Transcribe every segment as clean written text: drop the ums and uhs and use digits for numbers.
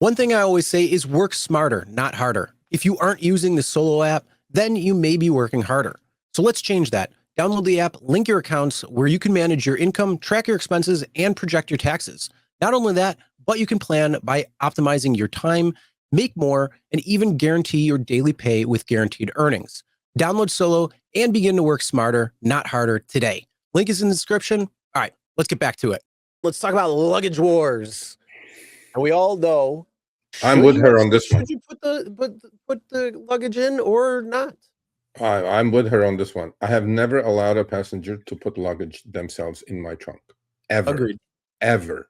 One thing I always say is work smarter, not harder. If you aren't using the Solo app, then you may be working harder. So let's change that. Download the app, link your accounts where you can manage your income, track your expenses, and project your taxes. Not only that, but you can plan by optimizing your time, make more, and even guarantee your daily pay with guaranteed earnings. Download Solo and begin to work smarter, not harder today. Link is in the description. All right, let's get back to it. Let's talk about Luggage Wars. And we all know, I'm with her on this one. should you put the luggage in or not? I'm with her on this one. I have never allowed a passenger to put luggage themselves in my trunk. Ever. Agreed. Ever.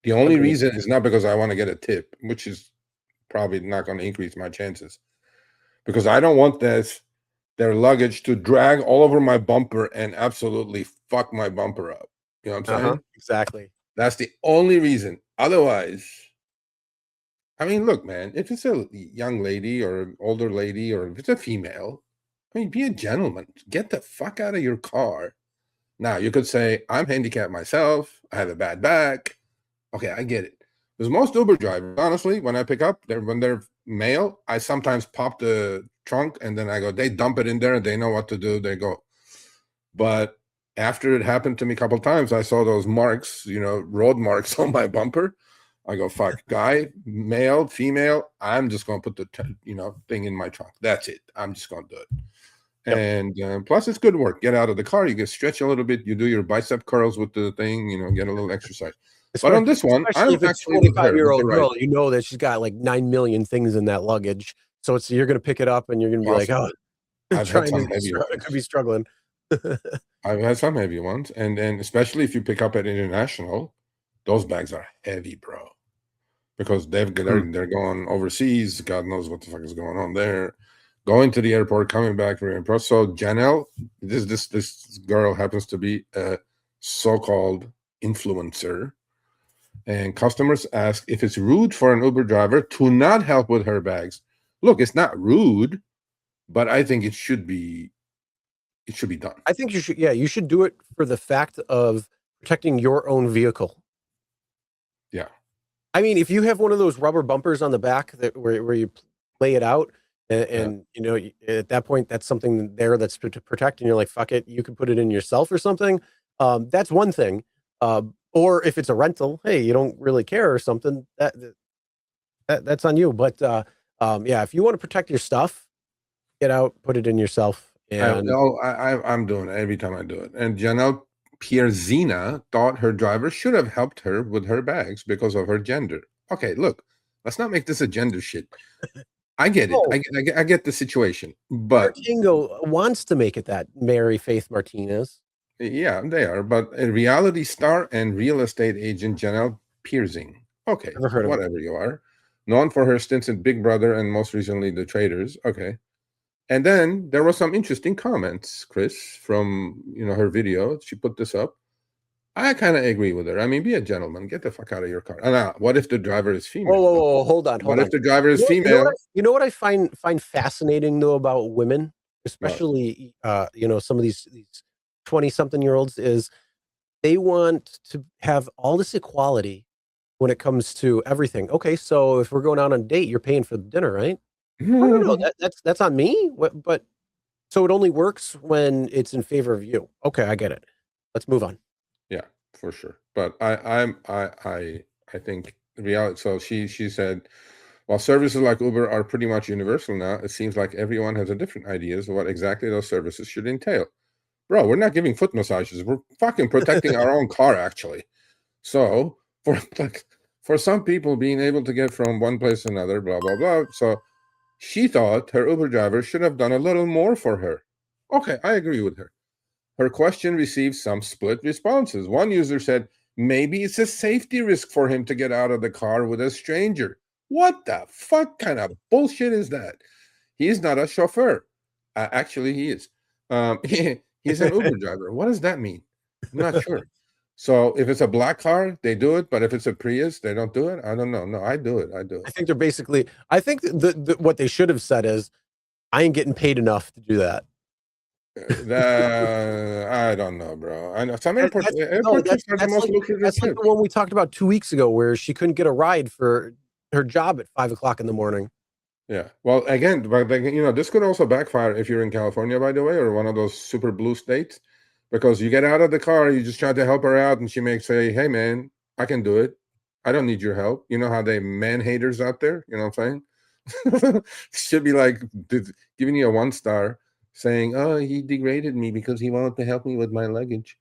The only reason is not because I want to get a tip, which is probably not going to increase my chances. Because I don't want their luggage to drag all over my bumper and absolutely fuck my bumper up. You know what I'm saying? Exactly. That's the only reason. Otherwise, I mean, look, man, if it's a young lady or an older lady or if it's a female, I mean, be a gentleman. Get the fuck out of your car. Now, you could say, I'm handicapped myself. I have a bad back. Okay, I get it. Because most Uber drivers, honestly, when I pick up, when they're male, I sometimes pop the trunk and then I go, they dump it in there and they know what to do. They go. But after it happened to me a couple of times, I saw those marks, road marks on my bumper. I go, fuck, guy, male, female, I'm just going to put the, thing in my trunk. That's it. I'm just going to do it. Yep. And plus, it's good work. Get out of the car. You can stretch a little bit. You do your bicep curls with the thing, get a little exercise. But on this one, I'm actually a 25-year-old girl. You know that she's got like 9 million things in that luggage. So you're going to pick it up and you're going to be like, oh, I've had some heavy ones. Could be struggling. I've had some heavy ones. And then especially if you pick up at international, those bags are heavy, bro. Because they're going overseas. God knows what the fuck is going on there. Going to the airport, coming back, very impressed. So Janelle, this girl happens to be a so-called influencer. And customers ask if it's rude for an Uber driver to not help with her bags. Look, it's not rude, but I think it should be done. I think you should do it for the fact of protecting your own vehicle. Yeah. I mean, if you have one of those rubber bumpers on the back where you lay it out and at that point, that's something there that's to protect and you're like, fuck it, you can put it in yourself or something. That's one thing. Or if it's a rental, hey, you don't really care or something, that's on you. But if you want to protect your stuff, get out, put it in yourself. And I'm doing it every time I do it. And Janelle Pierzina thought her driver should have helped her with her bags because of her gender. Okay, look, let's not make this a gender shit. I get it. I get the situation. But Kingo wants to make it that Mary Faith Martinez. Yeah, they are. But a reality star and real estate agent, Janelle Pierzina. Okay, whatever you are. Known for her stints in Big Brother and most recently the Traitors. Okay. And then there were some interesting comments, Chris, from her video. She put this up. I kind of agree with her. I mean, be a gentleman. Get the fuck out of your car. Now, what if the driver is female? Whoa, hold on. What if the driver is female? You know what I find fascinating though about women, especially some of these 20-something-year-olds, is they want to have all this equality when it comes to everything. Okay, so if we're going out on a date, you're paying for the dinner, right? No, that's on me. But so it only works when it's in favor of you. Okay, I get it. Let's move on. Yeah, for sure. But I think reality. So she said, while services like Uber are pretty much universal now, it seems like everyone has a different ideas of what exactly those services should entail. Bro, we're not giving foot massages. We're fucking protecting our own car, actually. So for some people, being able to get from one place to another, blah blah blah. So she thought her Uber driver should have done a little more for her. Okay, I agree with her. Her question received some split responses. One user said, maybe it's a safety risk for him to get out of the car with a stranger. What the fuck kind of bullshit is that? He's not a chauffeur. Actually, he is. He's an Uber driver. What does that mean? I'm not sure. So if it's a black car, they do it. But if it's a Prius, they don't do it. I don't know. No, I do it. I think they're basically, I think what they should have said is, I ain't getting paid enough to do that. I don't know, bro. I know some airport trips are the most lucrative. That's like the one we talked about 2 weeks ago where she couldn't get a ride for her job at 5 o'clock in the morning. Yeah. Well, again, but this could also backfire if you're in California, by the way, or one of those super blue states, because you get out of the car, you just try to help her out, and she may say, "Hey, man, I can do it. I don't need your help." You know how they man haters out there. You know what I'm saying? Should be like giving you a 1-star, saying, "Oh, he degraded me because he wanted to help me with my luggage."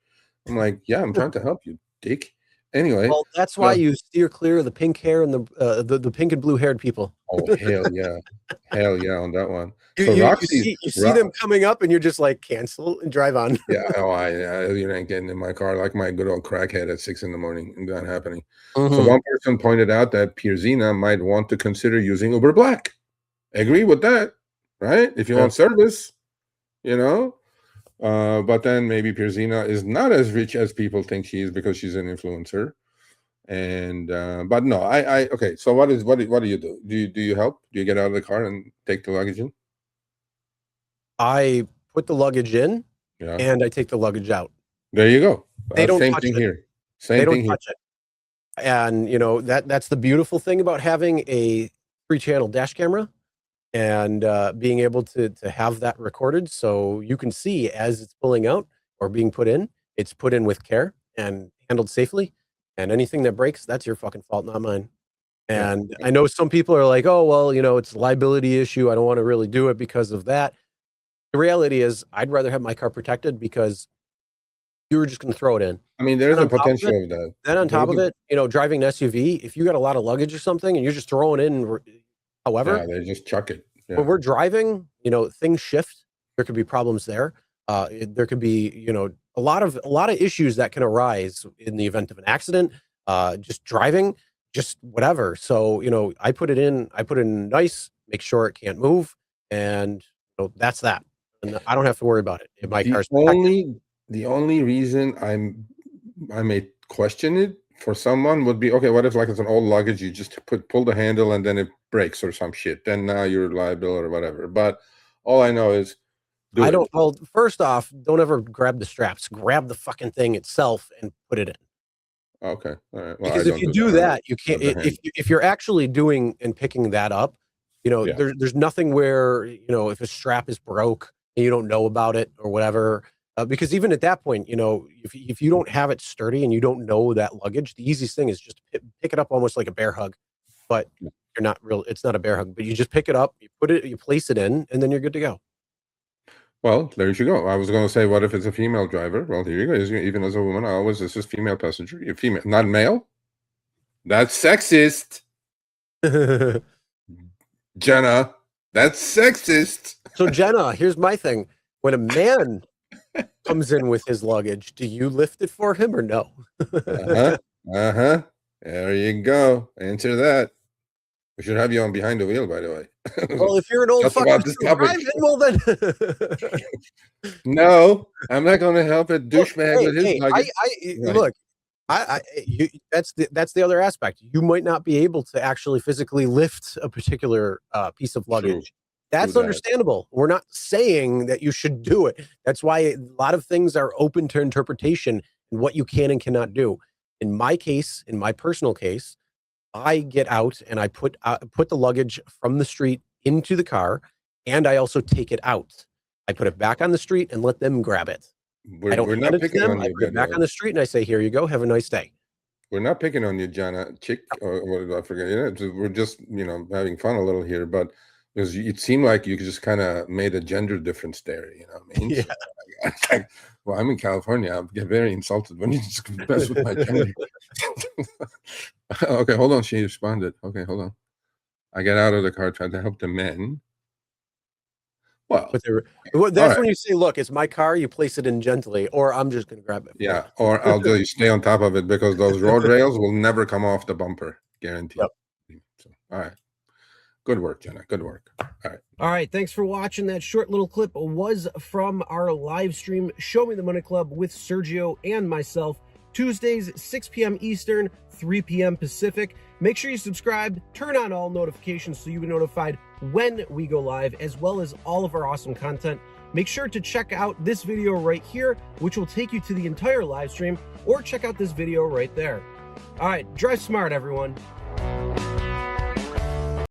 I'm like, "Yeah, I'm trying to help you, dick." Anyway. Well, that's why you steer clear of the pink hair and the pink and blue haired people. Oh, hell yeah. Hell yeah on that one. So You Roxy, see them coming up and you're just like, cancel and drive on. yeah, you ain't getting in my car like my good old crackhead at 6 in the morning. Not happening. So one person pointed out that Pierzina might want to consider using Uber Black. Agree with that, right? If you want service, but then maybe Pierzina is not as rich as people think she is because she's an influencer. And but no, okay. So what do you do? Do you help? Do you get out of the car and take the luggage in? I put the luggage in, Yeah, and I take the luggage out. there you go. They don't Same touch thing it. here. They don't touch it. And that's the beautiful thing about having a 3-channel dash camera and being able to have that recorded, so you can see as it's pulling out or being put in. It's put in with care and handled safely. And anything that breaks, that's your fucking fault, not mine. And I know some people are like, "Oh, well, it's a liability issue. I don't want to really do it because of that." The reality is, I'd rather have my car protected because you were just going to throw it in. I mean, there's a potential of that. Then on top of it, driving an SUV, if you got a lot of luggage or something and you're just throwing in, however, they just chuck it. Yeah. when we're driving, things shift. There could be problems there. There could be, a lot of issues that can arise in the event of an accident, just driving, just whatever. So, I put it in nice, make sure it can't move. And that's that. And I don't have to worry about it. If my car's protected. The only reason I may question it for someone would be, okay, what if like it's an old luggage, you just pull the handle and then it breaks or some shit, then now you're liable or whatever. But all I know is well, first off, don't ever grab the straps. Grab the fucking thing itself and put it in. Okay. All right. Well, because if you do that, you can't. If you're actually doing and picking that up, there's nothing where if a strap is broke and you don't know about it or whatever. Because even at that point, if you don't have it sturdy and you don't know that luggage, the easiest thing is just pick it up almost like a bear hug. But you're not real. It's not a bear hug, but you just pick it up, you place it in, and then you're good to go. Well, there you go. I was going to say, what if it's a female driver? Well, here you go. Even as a woman, this is female passenger. You're female, not male. That's sexist. Jenna, that's sexist. So Jenna, here's my thing. When a man comes in with his luggage, do you lift it for him or no? There you go. Answer that. We should have you on behind the wheel, by the way. Well, if you're an old fucker driving, well then. No, I'm not going to help a douchebag with his luggage. Look, that's the other aspect. You might not be able to actually physically lift a particular piece of luggage. True. That's understandable. We're not saying that you should do it. That's why a lot of things are open to interpretation and what you can and cannot do. In my case, in my personal case, I get out and I put the luggage from the street into the car, and I also take it out. I put it back on the street and let them grab it. I don't hand it to them. I put it back on the street and I say, "Here you go. Have a nice day." We're not picking on you, Jana, chick, or what did I forget? We're just having fun a little here, but because it seemed like you just kind of made a gender difference there. You know what I mean? Yeah. So, well, I'm in California. I get very insulted when you just mess with my gender. Okay, hold on. She responded. Okay, hold on. I get out of the car, trying to help the men. Well, that's when you say, "Look, it's my car. You place it in gently, or I'm just going to grab it." Yeah, or I'll just stay on top of it because those road rails will never come off the bumper, guaranteed. Yep. So, all right. Good work, Jenna. Good work. All right. Thanks for watching. That short little clip was from our live stream, Show Me the Money Club with Sergio and myself, Tuesdays, 6 p.m. Eastern, 3 p.m. Pacific. Make sure you subscribe, turn on all notifications so you'll be notified when we go live, as well as all of our awesome content. Make sure to check out this video right here, which will take you to the entire live stream, or check out this video right there. All right. Drive smart, everyone.